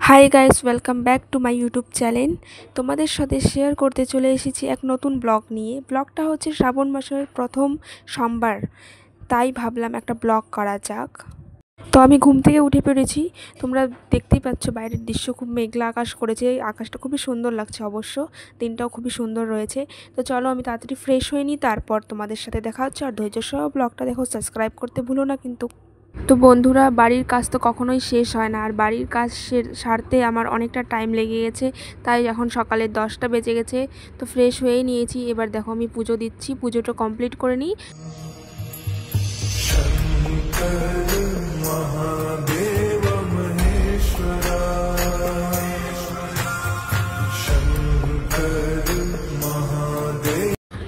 Hi guys, welcome back to my YouTube channel. তোমাদের সাথে share করতে চলে এসেছি এক নতুন ব্লগ নিয়ে। ব্লগটা হচ্ছে শ্রাবণ মাসের প্রথম সোমবার, তাই ভাবলাম একটা ব্লগ করা যাক। তো আমি ঘুম থেকে উঠে পড়েছি। তোমরা দেখতেই পাচ্ছ বাইরের দৃশ্য, খুব মেঘলা আকাশ করেছে। আকাশটা খুবই সুন্দর লাগছে, অবশ্য দিনটাও খুবই সুন্দর রয়েছে। তো চলো আমি তাড়াতাড়ি ফ্রেশ হয়ে নিই, তারপর তোমাদের সাথে দেখা হচ্ছে। আর ধৈর্য সহ ব্লগটা দেখো, সাবস্ক্রাইব করতে ভুলো না কিন্তু। তো বন্ধুরা, বাড়ির কাজ তো কখনোই শেষ হয় না, আর বাড়ির কাজ সারতে আমার অনেকটা টাইম লেগে গেছে। তাই এখন সকালে 10টা বেজে গেছে। তো ফ্রেশ হয়েই নিয়েছি। এবার দেখো আমি পুজো দিচ্ছি, পুজোটা কমপ্লিট করে নিই।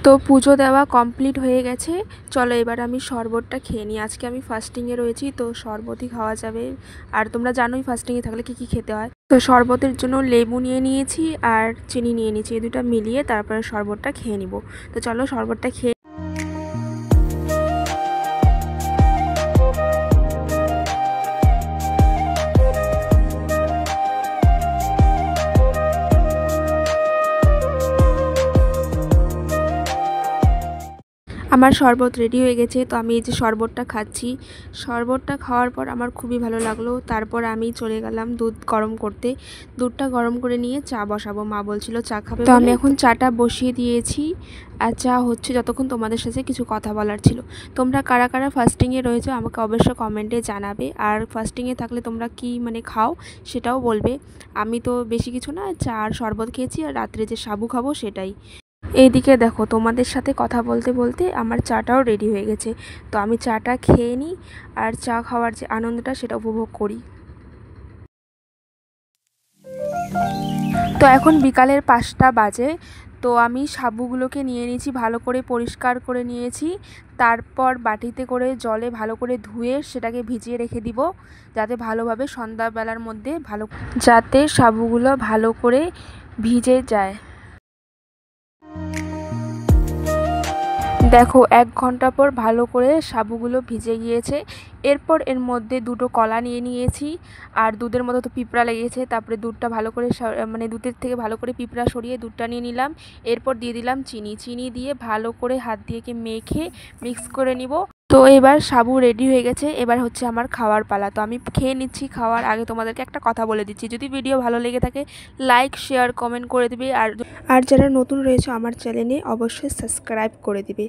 তো পুজো দেওয়া কমপ্লিট হয়ে গেছে। চলো এবার আমি শরবতটা খেয়ে নিই। আজকে আমি ফাস্টিংয়ে রয়েছি, তো শরবতই খাওয়া যাবে। আর তোমরা জানোই ফাস্টিংয়ে থাকলে কী কী খেতে হয়। তো শরবতের জন্য লেবু নিয়ে নিয়েছি আর চিনি নিয়ে নিয়েছি, এই দুটো মিলিয়ে তারপরে শরবতটা খেয়ে নিব। তো চলো শরবতটা খেয়ে। আমার শরবত রেডি হয়ে গেছে। তো আমি এই যে শরবতটা খাচ্ছি। শরবতটা খাওয়ার পর আমার খুবই ভালো লাগলো। তারপর আমি চলে গেলাম দুধ গরম করতে। দুধটা গরম করে নিয়ে চা বসাবো, মা বলছিল চা খাবে। তো আমি এখন চাটা বসিয়ে দিয়েছি, আর চা হচ্ছে যতক্ষণ তোমাদের সাথে কিছু কথা বলার ছিল। তোমরা কারা কারা ফাস্টিংয়ে রয়েছে আমাকে অবশ্যই কমেন্টে জানাবে। আর ফাস্টিংয়ে থাকলে তোমরা কি খাও সেটাও বলবে। আমি তো বেশি কিছু না, চা আর শরবত খেয়েছি, আর রাত্রে যে সাবু খাবো সেটাই। এইদিকে দেখো, তোমাদের সাথে কথা বলতে বলতে আমার চাটাও রেডি হয়ে গেছে। তো আমি চাটা খেয়ে নিই, আর চা খাওয়ার যে আনন্দটা সেটা উপভোগ করি। তো এখন বিকালের 5টা বাজে। তো আমি সাবুগুলোকে নিয়ে নিয়েছি, ভালো করে পরিষ্কার করে নিয়েছি। তারপর বাটিতে করে জলে ভালো করে ধুয়ে সেটাকে ভিজিয়ে রেখে দিব, যাতে ভালোভাবে সন্ধ্যাবেলার মধ্যে যাতে সাবুগুলো ভালো করে ভিজে যায়। দেখো 1 ঘন্টা পর ভালো করে সাবুগুলো ভিজে গিয়েছে। এরপর এর মধ্যে 2টো কলা নিয়ে নিয়েছি, আর দুধের মধ্যে তো পিঁপড়া লেগেছে। তারপরে দুধটা ভালো করে দুধের থেকে ভালো করে পিঁপড়া সরিয়ে দুধটা নিয়ে নিলাম। এরপর দিয়ে দিলাম চিনি দিয়ে ভালো করে হাত দিয়ে মেখে মিক্স করে নিব। তো এবার সাবু রেডি হয়ে গেছে। এবার হচ্ছে আমার খাওয়ার পালা। তো আমি খেয়ে নিচ্ছি। খাওয়ার আগে তোমাদেরকে একটা কথা বলে দিচ্ছি, যদি ভিডিও ভালো লেগে থাকে লাইক শেয়ার কমেন্ট করে দিবে, আর যারা নতুন রয়েছে আমার চ্যানেলে অবশ্যই সাবস্ক্রাইব করে দিবে।